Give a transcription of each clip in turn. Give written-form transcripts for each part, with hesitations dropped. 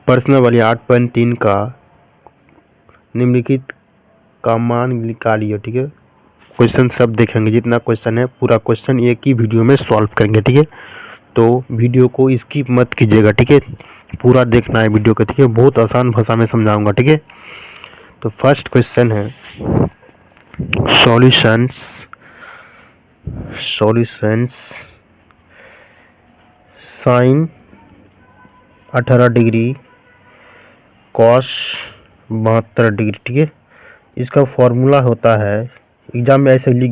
प्रश्न वाली 8.3 का निम्नलिखित का मान निकालिए। ठीक है, क्वेश्चन सब देखेंगे, जितना क्वेश्चन है पूरा क्वेश्चन एक ही वीडियो में सॉल्व करेंगे। ठीक है, तो वीडियो को स्किप मत कीजिएगा। ठीक है, पूरा देखना है वीडियो को। ठीक है, बहुत आसान भाषा में समझाऊंगा। ठीक है, तो फर्स्ट क्वेश्चन है solutions sine 18 degree cos 72 degree. ठीक है, इसका फॉर्मूला होता है, एग्जाम में ऐसे लिख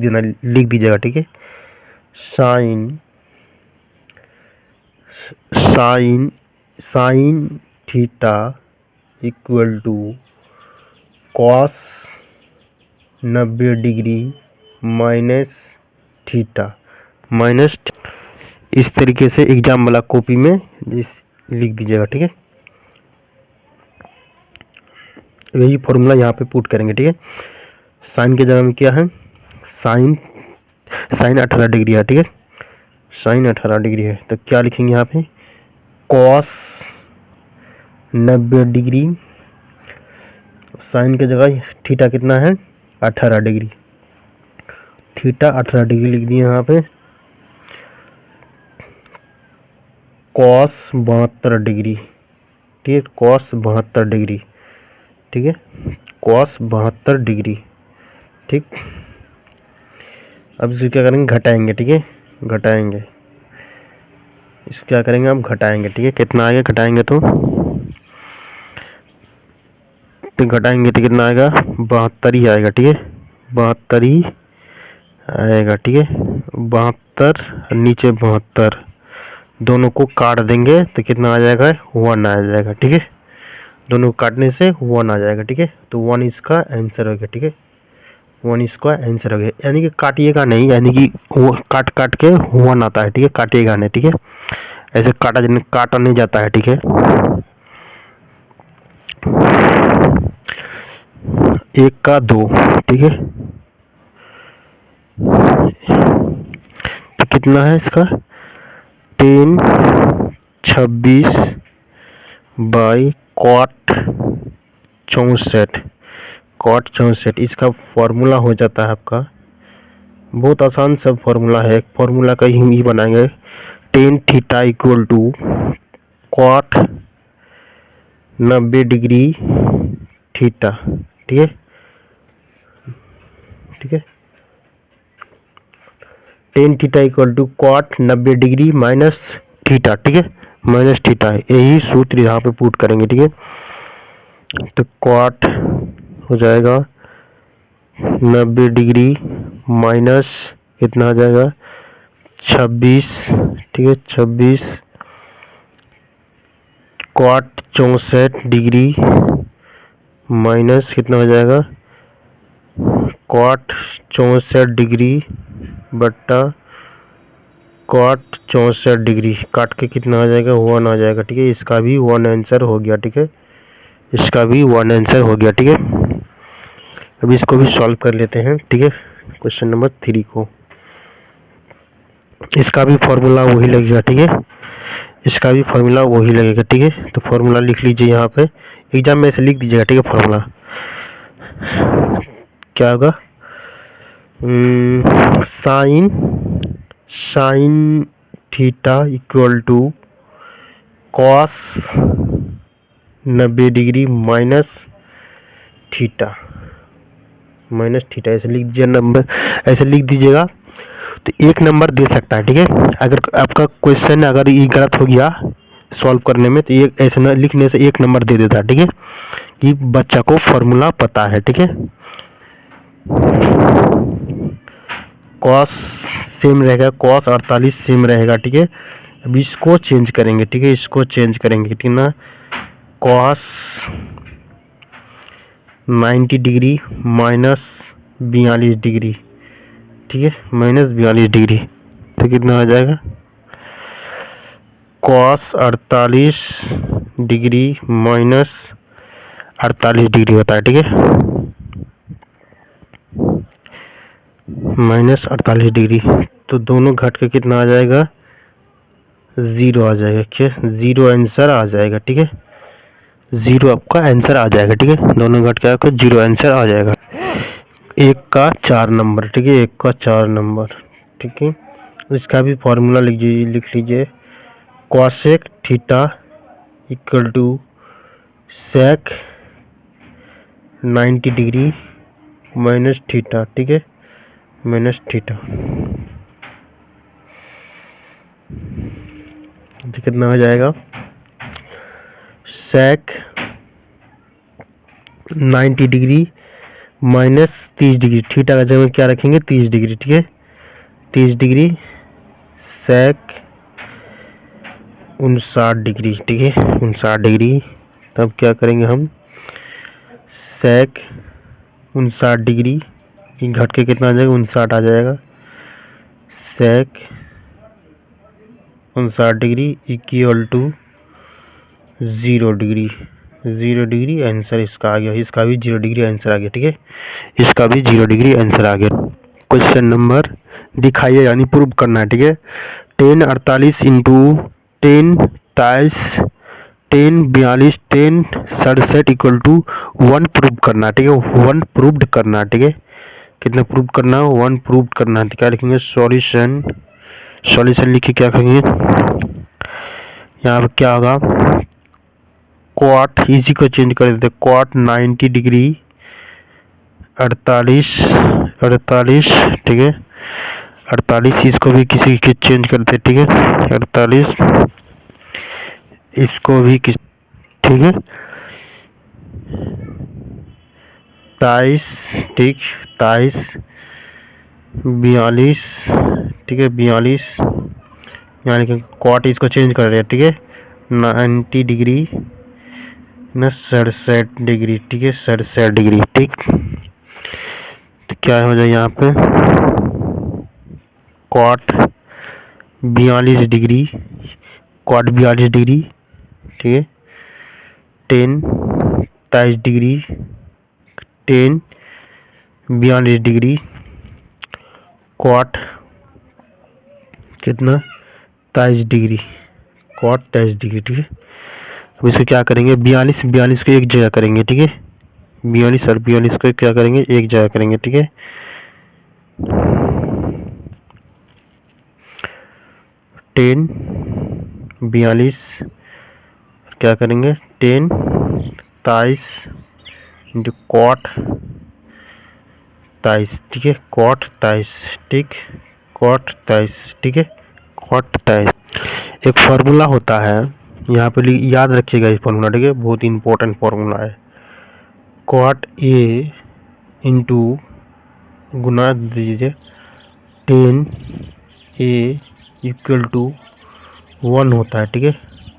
दीजिएगा। ठीक है, sine theta equal to cos 90 degree minus theta इस तरीके से एग्जाम वाला कॉपी में लिख दीजिएगा। ठीक है, यही फॉर्मूला यहाँ पे पुट करेंगे। ठीक है, साइन के जगह में क्या है, साइन 18 डिग्री है। ठीक है, साइन 18 डिग्री है, तो क्या लिखेंगे यहाँ पे, कॉस 90 डिग्री, साइन के जगह थीटा कितना है 18 डिग्री, थीटा 18 डिग्री लिख दिए यहाँ पे, कॉस 72 डिग्री। ठीक है, कॉस 72 डिग्री। ठीक है, कॉस 72 डिग्री। ठीक, अब इसे क्या करेंगे, घटाएंगे। ठीक है, घटाएंगे, इसको क्या करेंगे, हम घटाएंगे। ठीक है, कितना आएगा, घटाएंगे तो घटाएंगे तो कितना आएगा, 72 ही आएगा। ठीक है, 72 ही आएगा। ठीक है, 72 नीचे 72, दोनों को काट देंगे तो कितना आ जाएगा, 1 आ जाएगा। ठीक है, दोनों को काटने से 1 आ जाएगा। ठीक है, तो 1 इसका आंसर हो गया। ठीक है, 1 इसका आंसर हो गया, यानी कि काटिएगा नहीं, यानी कि वो काट के 1 आता है। ठीक है, काटिएगा नहीं। ठीक है, ऐसे काटा नहीं जाता है। ठीक है, एक का 2। ठीक है, तो कितना है इसका, 10 26 बाई कॉट 64। इसका फॉर्मूला हो जाता है आपका, बहुत आसान सब फॉर्मूला है, फॉर्मूला का ही बनाएंगे, 10 theta equal to cot 90 degree theta. ठीक है, ठीक है, 10 theta equal to cot 90 degree minus theta. ठीक है, माइनस थीटा, यही सूत्र यहाँ पे पुट करेंगे। ठीक है, तो कॉट हो जाएगा 90 डिग्री माइनस कितना आ जाएगा 26। ठीक है, 26 कॉट 64 डिग्री माइनस कितना हो जाएगा, कॉट 64 डिग्री बट्टा कॉट 64 डिग्री, काट के कितना आ जाएगा, 1 आ जाएगा। ठीक है, इसका भी 1 आंसर हो गया। ठीक है, इसका भी 1 आंसर हो गया। ठीक है, अभी इसको भी सॉल्व कर लेते हैं। ठीक है, क्वेश्चन नंबर 3 को, इसका भी फॉर्मूला वही लगेगा। ठीक है, इसका भी फॉर्मूला वही लगेगा। ठीक है, तो फॉर्मूला लिख लीजिए यहाँ पे, एग्जाम में से लिख दीजिएगा। ठीक है, फॉर्मूला क्या होगा, sine theta equal to cos 90 degree minus theta ऐसे लिख दीजिए, नंबर ऐसे लिख दीजिएगा, तो एक नंबर दे सकता है। ठीक है, अगर आपका क्वेश्चन अगर ये गलत हो गया सॉल्व करने में, तो ये ऐसे न लिखने से 1 नंबर दे देता है। ठीक है, कि बच्चा को फॉर्मूला पता है। ठीक है, कॉस सेम रहेगा, कॉस 48 सेम रहेगा। ठीक है, अब इसको चेंज करेंगे। ठीक है, इसको चेंज करेंगे, ठीक ना, कॉस 90 डिग्री माइनस 42 डिग्री। ठीक है, माइनस 42 डिग्री, तो कितना आ जाएगा, कॉस 48 डिग्री माइनस 48 डिग्री होता है। ठीक है, माइनस 48 डिग्री, तो दोनों घट के कितना आ जाएगा, 0 आ जाएगा। क्या, 0 आंसर आ जाएगा। ठीक है, जीरो आपका आंसर आ जाएगा। ठीक है, दोनों घट के आपका जीरो आंसर आ जाएगा। 1 का 4 नंबर। ठीक है, 1 का 4 नंबर। ठीक है, इसका भी फॉर्मूला लिख लीजिए। Cosec theta equal to sec 90 degree minus theta. ठीक है, माइनस थीटा। कितना हो जाएगा? Sec 90 degree minus 30 degree. Theta का जगह क्या रखेंगे? 30 डिग्री। ठीक है, 30 डिग्री सेक 59 डिग्री। ठीक है, 59 डिग्री। तब क्या करेंगे हम? सेक 59 डिग्री घट के कितना आ जाएगा? 59 आ जाएगा। Sec 59 degree equal to 0 degree. 0 degree answer इसका आ गया। इसका भी 0 डिग्री आंसर आ गया। ठीक है, इसका भी 0 डिग्री आंसर आ गया। क्वेश्चन नंबर दिखाइए यानी प्रूव करना है। ठीक है, 10 48 इंटू 10 23 10 42 10 67 इक्वल टू 1 प्रूव करना है। ठीक है, 1 प्रूव्ड करना है। ठीक है, कितना प्रूव करना है? 1 प्रूव करना है। तो क्या लिखेंगे? सॉल्यूशन। सॉल्यूशन लिख के क्या करेंगे? यहाँ पर क्या होगा? क्वाट इसी को चेंज कर देते। क्वाट 90 डिग्री 48 48। ठीक है, 48 इसको भी किसी के चेंज करते। ठीक है, 48 इसको भी किस। ठीक है, 23। ठीक, 23 42। ठीक है, 42 यानी कि क्वाट इसको चेंज कर रहे हैं। ठीक है, 90 डिग्री न 67 डिग्री। ठीक है, 67 डिग्री। ठीक, तो क्या हो जाए यहाँ पे? क्वाट 42 डिग्री। क्वाट 42 डिग्री। ठीक है, 10 23 डिग्री 10 42 डिग्री क्वाट कितना? 23 डिग्री। क्वाट 23 डिग्री। ठीक है, अब इसको क्या करेंगे? 42 42 को एक जगह करेंगे। ठीक है, 42 और 42 को क्या करेंगे? एक जगह करेंगे। ठीक है, 10 42 क्या करेंगे? 10 23 इंटू क्वाट 23। ठीक है, क्वाट 23। ठीक, क्वाट 23। ठीक है, क्वाट 23 एक फार्मूला होता है, यहाँ पे याद रखिएगा इस फार्मूला। ठीक है, बहुत इंपॉर्टेंट फार्मूला है। क्वाट ए इंटू गुना दीजिए 10 ए इक्वल टू 1 होता है। ठीक है,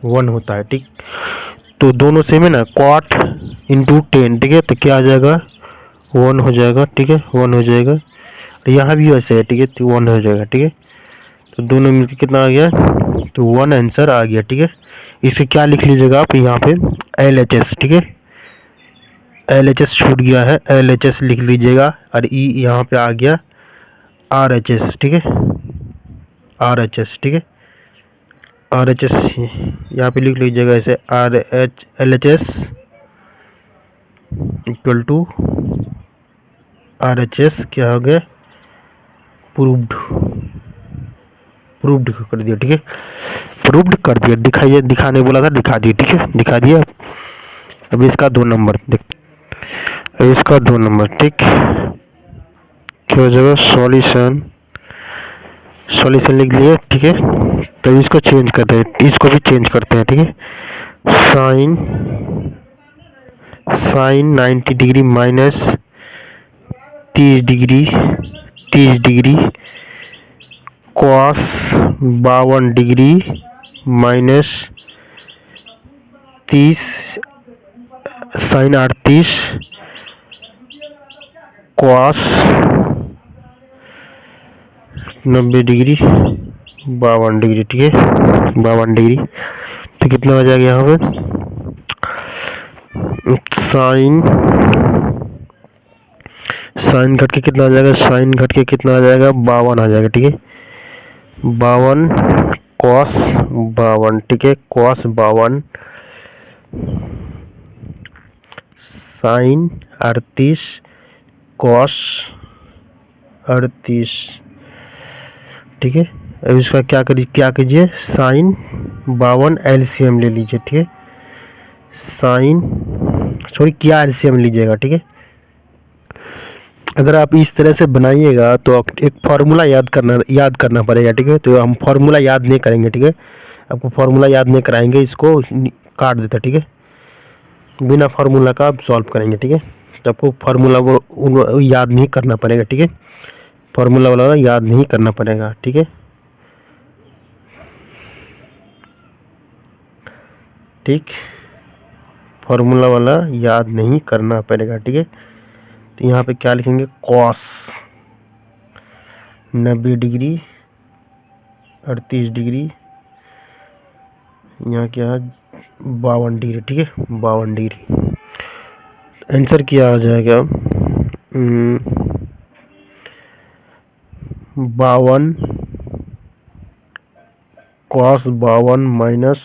1 होता है। ठीक, तो दोनों सेम है ना? क्वाट इंटू 10। ठीक है, तो क्या आ जाएगा? 1 हो जाएगा। ठीक है, 1 हो जाएगा। यहाँ भी वैसे है। ठीक है, तो 1 हो जाएगा। ठीक है, तो दोनों मिलकर कितना आ गया? तो 1 आंसर आ गया। ठीक है, इसे क्या लिख लीजिएगा आप यहाँ पे? LHS। ठीक है, LHS छूट गया है, LHS लिख लीजिएगा। और ई यहाँ पे आ गया RHS। ठीक है, RHS। ठीक है, RHS यहाँ पे लिख लीजिएगा ऐसे LHS इक्वल टू RHS क्या हो गया? प्रूव्ड। प्रूव्ड कर दिया। ठीक है, प्रूव्ड कर दिया। दिखाइए, दिखाने बोला था, दिखा दिए। ठीक है, दिखा दिया। अब इसका 2 नंबर देख, इसका 2 नंबर। ठीक, क्या हो जाएगा? सॉल्यूशन। सॉल्यूशन लिख लिए। ठीक है, तो इसको चेंज करते हैं, इसको भी चेंज करते हैं। ठीक है, sine 90 degree minus 30 degree 30 degree cos 52 degree minus 30 sine 38 cos 90 degree 52 degree. ठीक है, 52 डिग्री। तो कितना हो जाएगा यहाँ पे? साइन घट के कितना आ जाएगा? साइन घट के कितना आ जाएगा? 52 आ जाएगा। ठीक है, 52 कॉस 52। ठीक है, कॉस 52 साइन 38 कॉस 38। ठीक है, अब इसका क्या कीजिए, साइन 52 एलसीएम ले लीजिए। ठीक है, क्या एलसीएम लीजिएगा। ठीक है, अगर आप इस तरह से बनाइएगा तो आप एक फार्मूला याद करना पड़ेगा। ठीक है, तो हम फार्मूला याद नहीं करेंगे। ठीक है, आपको फार्मूला याद नहीं कराएंगे, इसको काट देते। ठीक है, बिना फार्मूला का आप सॉल्व करेंगे। ठीक है, तो आपको फार्मूला वो याद नहीं करना पड़ेगा। ठीक है, फार्मूला वाला याद नहीं करना पड़ेगा। ठीक है, ठीक, फार्मूला वाला याद नहीं करना पड़ेगा। ठीक है, तो यहाँ पे क्या लिखेंगे, कॉस 90 डिग्री 38 डिग्री, यहाँ क्या है 52 डिग्री। ठीक है, 52 डिग्री। आंसर क्या आ जाएगा, 52 कॉस 52 माइनस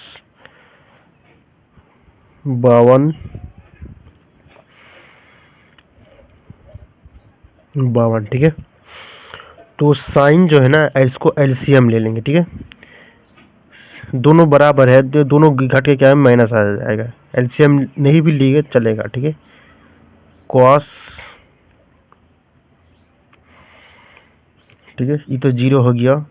52। ठीक है, तो साइन जो है ना, इसको एलसीएम ले लेंगे। ठीक है, दोनों बराबर है, दोनों घट के क्या है, माइनस आ जाएगा। एलसीएम नहीं भी लिए चलेगा। ठीक है, कॉस, ठीक है, ये तो 0 हो गया,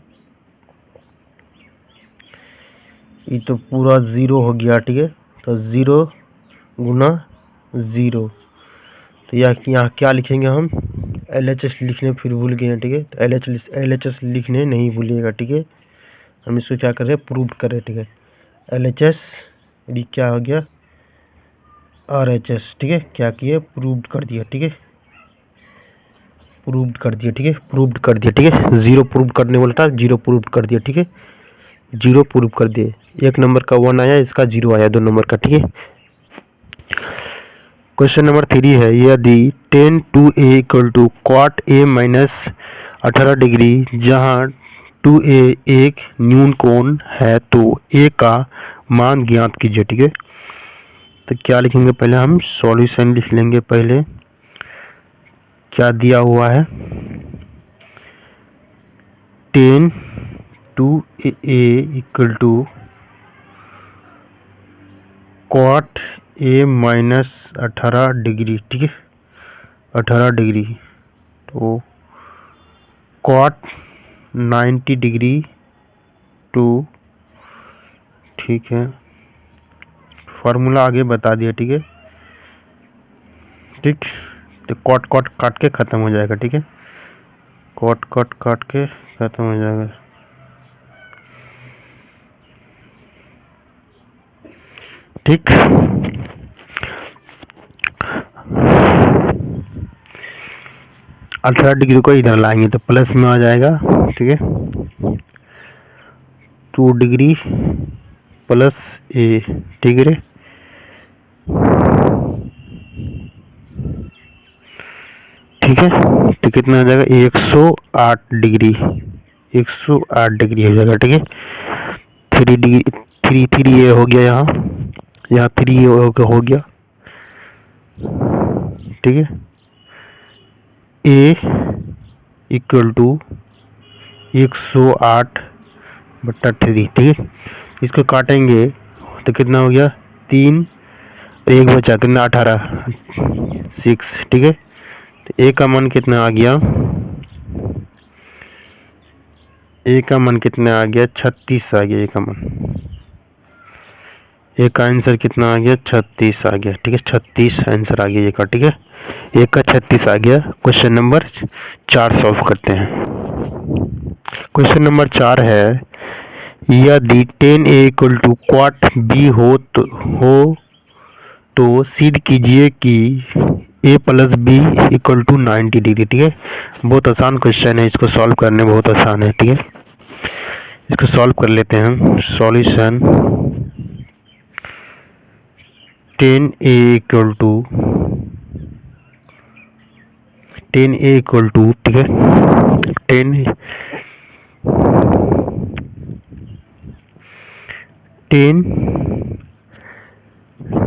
ये तो पूरा 0 हो गया। ठीक है, तो 0 गुना 0, तो यहाँ क्या लिखेंगे हम, LHS लिखने फिर भूल गए हैं। ठीक है, तो LHS लिखने नहीं भूलिएगा। ठीक है, हम इसको क्या कर रहे हैं, प्रूव कर रहे हैं। ठीक है, LHS ये क्या हो गया, RHS। ठीक है, क्या किए, प्रूव्ड कर दिया। ठीक है, प्रूव्ड कर दिया। ठीक है, प्रूव्ड कर दिया। ठीक है, 0 प्रूव करने वाला था, 0 प्रूव कर दिया। ठीक है, 0 प्रूव कर दिए। 1 नंबर का 1 आया, इसका 0 आया 2 नंबर का। ठीक है, क्वेश्चन नंबर 3 है, यदि tan 2a equal to cot a minus 18 degree, जहाँ 2a एक न्यून कोण है, तो a का मान ज्ञात कीजिए। ठीक है, तो क्या लिखेंगे, पहले हम सॉल्यूशन लिख लेंगे। पहले क्या दिया हुआ है, tan 2a equal to cot a minus 18 degree. ठीक है, 18 डिग्री, तो cot 90 डिग्री टू, ठीक है, फार्मूला आगे बता दिया। ठीक है, ठीक, तो कॉट काट के ख़त्म हो जाएगा। ठीक है, कॉट काट के ख़त्म हो जाएगा। ठीक, 18 डिग्री को इधर लाएंगे तो प्लस में आ जाएगा। ठीक है, 2 डिग्री प्लस a। ठीक है, ठीक है, तो कितना आ जाएगा, 108 डिग्री, 108 डिग्री हो जाएगा। ठीक है, 3 डिग्री 3 ये हो गया, यहाँ 3 हो गया। ठीक है, a इक्वल टू 108/3। ठीक है, इसको काटेंगे तो कितना हो गया, 3, 1 बचा, कितना 18, 6। ठीक है, तो a का मान कितना आ गया, a का मान कितना आ गया, 36 आ गया। a का मान, a का आंसर कितना आ गया, 36 आ गया। ठीक है, 36 आंसर आ गया a का। ठीक है, a का 36 आ गया। क्वेश्चन नंबर 4 सॉल्व करते हैं। क्वेश्चन नंबर 4 है, यदि tan a equal to cot b हो तो सिद्ध कीजिए कि a plus B equal to 90 degree. ठीक है, बहुत आसान क्वेश्चन है, इसको सॉल्व करने बहुत आसान है। ठीक है, इसको सॉल्व कर लेते हैं हम। Solution, tan a equal to ठीक है, tan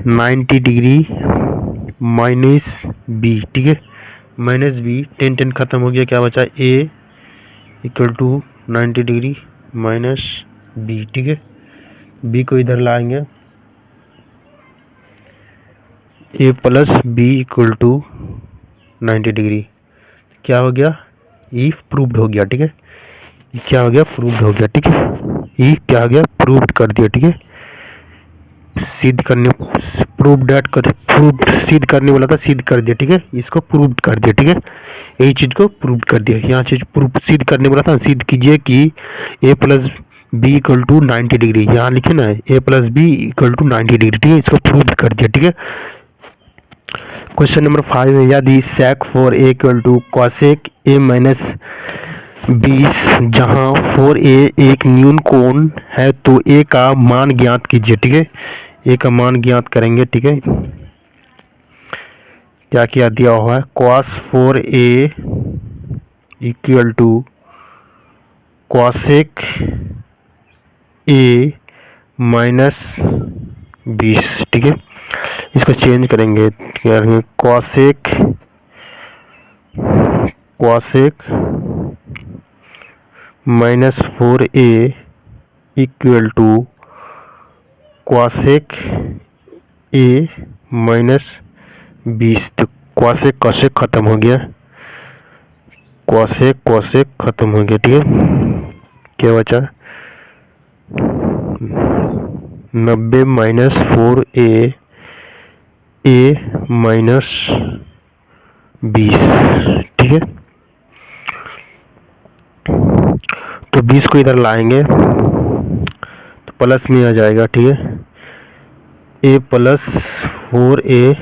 90 डिग्री माइनस बी, ठीक है, माइनस बी, 10 खत्म हो गया, क्या बचा A equal to 90 degree minus B, ठीक है। बी को इधर लाएंगे, A plus B equal to 90 degree, क्या हो गया, ई प्रूव्ड हो गया, ठीक है। क्या हो गया, प्रूव्ड हो गया, ठीक है। ई क्या हो गया, प्रूव्ड कर दिया, ठीक है। सिद्ध करने, प्रूव्ड डैट कर, प्रूव्ड सिद्ध करने वाला था, सिद्ध कर दिया, ठीक है। इसको प्रूव्ड कर दिया, ठीक है। यही चीज को प्रूव्ड कर दिया। यहाँ चीज प्रूव सिद्ध करने वाला था, सिद्ध कीजिए कि A plus B equal to 90 degree, यहाँ लिखे ना A plus B equal to 90 degree, ठीक है। इसको प्रूव्ड कर दिया, ठीक है। क्वेश्चन नंबर 5 है, यदि sec four A equal to cosec A minus 20 जहाँ 4a एक न्यून कोण है तो a का मान ज्ञात कीजिए, ठीक है। a का मान ज्ञात करेंगे, ठीक है। क्या किया दिया हुआ है, cos 4a equal to cosec a minus 20, ठीक है। इसको चेंज करेंगे, cosec minus 4a equal to cosec a minus 20। तो cosec खत्म हो गया, cosec खत्म हो गया, ठीक है। क्या बचा, 90 माइनस 4a माइनस 20, ठीक है। तो 20 को इधर लाएंगे तो प्लस में आ जाएगा, ठीक है। a प्लस 4a,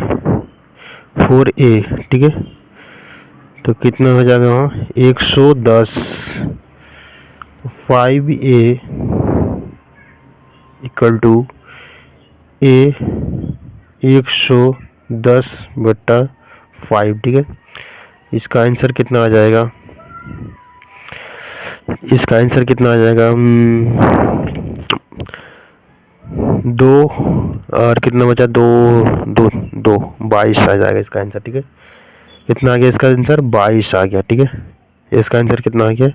ठीक है। तो कितना हो जाएगा वहाँ 110, 5a इक्वल टू a 110/5, ठीक है। इसका आंसर कितना आ जाएगा, इसका आंसर कितना आ जाएगा, 2 और कितना बचा, 22 आ जाएगा इसका आंसर, ठीक है। कितना आ गया इसका आंसर, 22 आ गया, ठीक है। इसका आंसर कितना आ गया,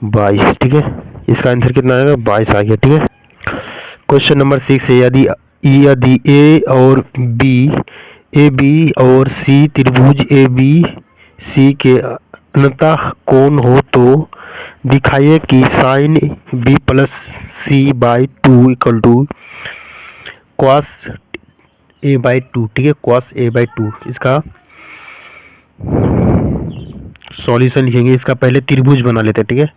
22, ठीक है। इसका आंसर कितना आएगा, 22 आ गया, ठीक है। क्वेश्चन नंबर 6 है, यदि ए और बी, ए बी और सी त्रिभुज ए बी सी के अन्तः कोण हो तो दिखाइए कि sine B plus C by 2 equal to cos A by 2, ठीक है। कॉस ए बाई 2, इसका सॉल्यूशन लिखेंगे। इसका पहले त्रिभुज बना लेते हैं, ठीक है।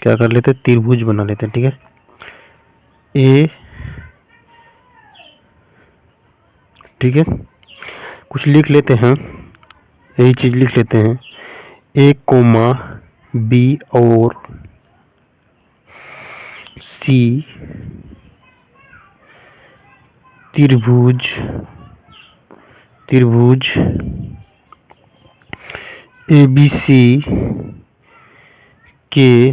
क्या कर लेते हैं, त्रिभुज बना लेते हैं, ठीक है। ए, ठीक है, कुछ लिख लेते हैं, यही चीज लिख लेते हैं, ए कोमा बी और सी त्रिभुज ABC के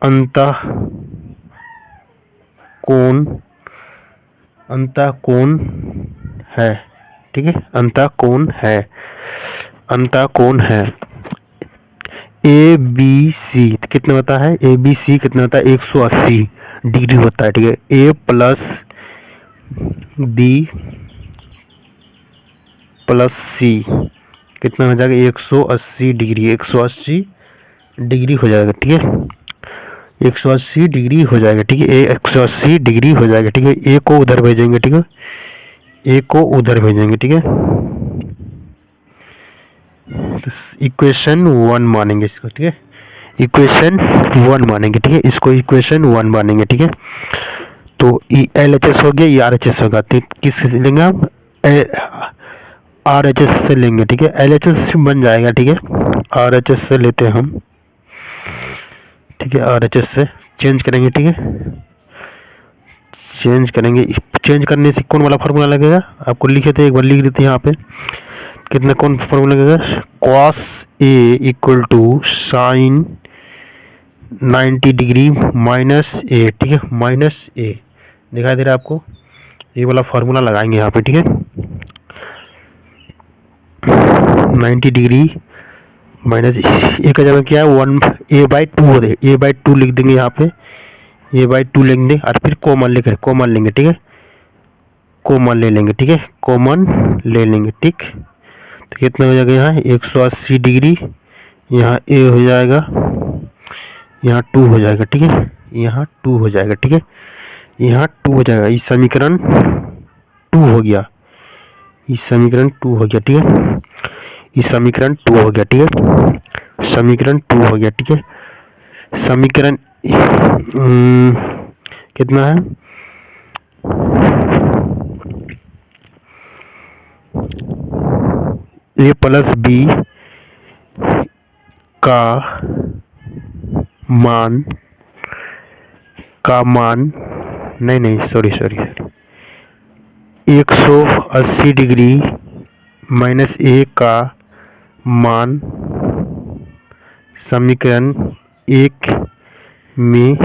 अंतः कोण है, ठीक है। अंतः कोण है ABC कितना होता है, ABC कितना होता है, 180 डिग्री होता है, ठीक है। A प्लस बी प्लस सी कितना हो जाएगा, 180 डिग्री, 180 डिग्री हो जाएगा, ठीक है। 180 डिग्री हो जाएगा, ठीक है। 180 डिग्री हो जाएगा, ठीक है। ए को उधर भेजेंगे, ठीक है। ए को उधर भेजेंगे, ठीक है। इक्वेशन 1 मानेंगे इसको, ठीक है। इक्वेशन 1 मानेंगे, ठीक है। इसको इक्वेशन 1 मानेंगे, ठीक है। तो LHS हो गया, ये RHS होगा, तो किस लेंगे हम, RHS से लेंगे, ठीक है। LHS बन जाएगा, ठीक है। RHS से लेते हैं हम, ठीक है। RHS से चेंज करेंगे, ठीक है। चेंज करेंगे, चेंज करने से कौन वाला फार्मूला लगेगा, आपको लिखे थे, एक बार लिख देते हैं यहाँ पे, कितना कौन फार्मूला लगेगा, cos A equal to sine 90 degree minus A, ठीक है। माइनस ए दिखाई दे रहा है आपको, ये वाला फार्मूला लगाएंगे यहाँ पे, ठीक है। 90 डिग्री माइनस ए का जगह क्या है 1 a/2 हो रहे, a/2 लिख देंगे यहाँ पे, a/2 लिख देंगे और फिर कॉमन लेंगे, ठीक है। कॉमन ले लेंगे, ठीक है, कॉमन ले लेंगे, ठीक। तो कितना हो जाएगा यहाँ 180 डिग्री, यहाँ ए हो जाएगा, यहाँ 2 हो जाएगा, ठीक है, यहाँ 2 हो जाएगा, ठीक है, यहाँ 2 हो जाएगा। इस समीकरण 2 हो गया, इस समीकरण 2 हो गया, ठीक है, इस समीकरण 2 हो गया, ठीक है, समीकरण 2 हो गया, ठीक है। समीकरण कितना है a प्लस बी का मान नहीं सॉरी 180 डिग्री माइनस ए का मान समीकरण 1 में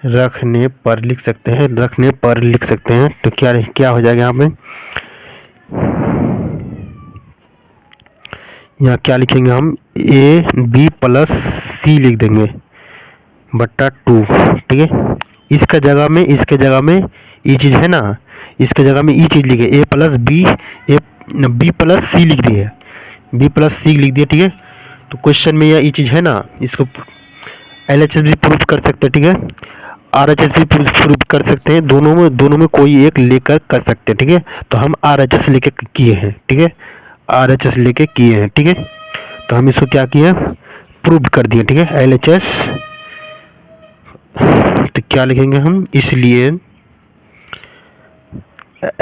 रखने पर लिख सकते हैं, तो क्या हो जाएगा यहाँ पे, यहाँ क्या लिखेंगे हम, ए बी प्लस सी लिख देंगे बट्टा 2, ठीक है। इसके जगह में ये चीज़ है ना, इसके जगह में ये चीज़ लिखे ए प्लस बी, बी प्लस सी लिख दिए, ठीक है। तो क्वेश्चन में ये चीज़ है ना, इसको LHS भी प्रूफ कर सकते हैं, ठीक है, RHS भी प्रूफ कर सकते हैं, दोनों में कोई एक लेकर कर सकते हैं, ठीक है। तो हम RHS लेके किए हैं, ठीक है, RHS लेके किए हैं, ठीक है। तो हम इसको क्या किया, प्रूव कर दिए, ठीक है, LHS। तो क्या लिखेंगे हम, इसलिए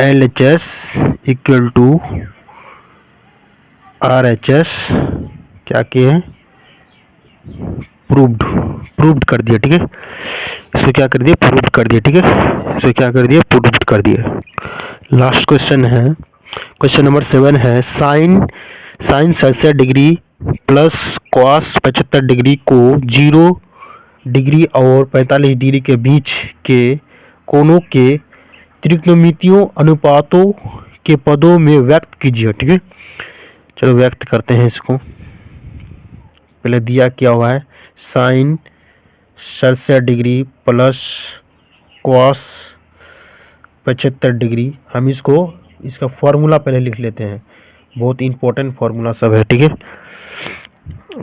LHS इक्वल टू RHS क्या किए हैं, प्रूव्ड कर दिया, ठीक है। इसको क्या कर दिया, प्रूव कर दिया, ठीक है, इसको क्या कर दिया, प्रूव कर दिया। लास्ट क्वेश्चन है, क्वेश्चन नंबर 7 है, sine 67 degree plus cos 75 degree को 0 डिग्री और 45 डिग्री के बीच के कोणों के त्रिकोणमितीय अनुपातों के पदों में व्यक्त कीजिए, ठीक है। चलो व्यक्त करते हैं इसको, पहले दिया क्या हुआ है, sine 67 degree plus cos 75 degree. हम इसका फॉर्मूला पहले लिख लेते हैं, बहुत इंपॉर्टेंट फॉर्मूला सब है, ठीक है।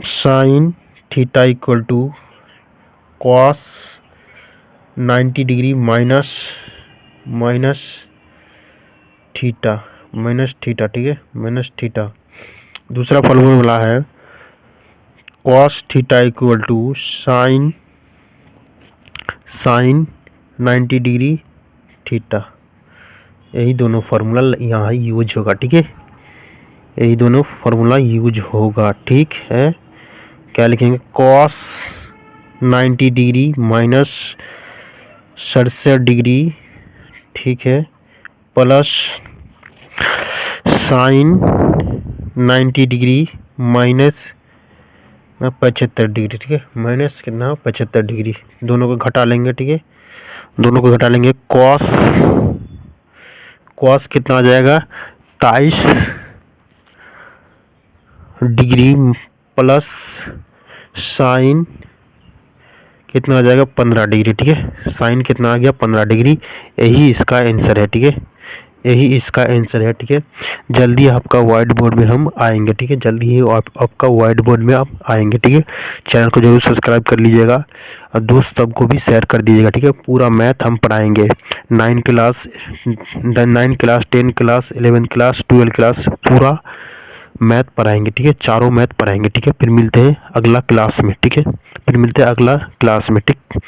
Sine theta equal to cos 90 degree minus theta, ठीक है, माइनस थीटा। दूसरा फॉर्मूला है cos theta equal to sine 90 degree theta. यही दोनों फार्मूला यहाँ यूज होगा, ठीक है, यही दोनों फार्मूला यूज होगा, ठीक है। क्या लिखेंगे, कॉस 90 डिग्री माइनस 67 डिग्री, ठीक है, plus sign 90 degree minus 75 degree, ठीक है, माइनस कितना 75 डिग्री, दोनों को घटा लेंगे, ठीक है, दोनों को घटा लेंगे। कॉस कितना आ जाएगा 23 डिग्री प्लस साइन कितना आ जाएगा 15 डिग्री, ठीक है, साइन कितना आ गया 15 डिग्री। यही इसका आंसर है, ठीक है, यही इसका आंसर है, ठीक है। जल्दी आपका व्हाइट बोर्ड में हम आएंगे, ठीक है, जल्दी ही आपका व्हाइट बोर्ड में आप आएंगे, ठीक है। चैनल को जरूर सब्सक्राइब कर लीजिएगा और दोस्त सबको भी शेयर कर दीजिएगा, ठीक है। पूरा मैथ हम पढ़ाएंगे, 9 क्लास 10 क्लास 11 क्लास 12 क्लास पूरा मैथ पढ़ाएंगे, ठीक है, चारों मैथ पढ़ाएंगे, ठीक है। फिर मिलते हैं अगला क्लास में, ठीक है, फिर मिलते हैं अगला क्लास में, ठीक।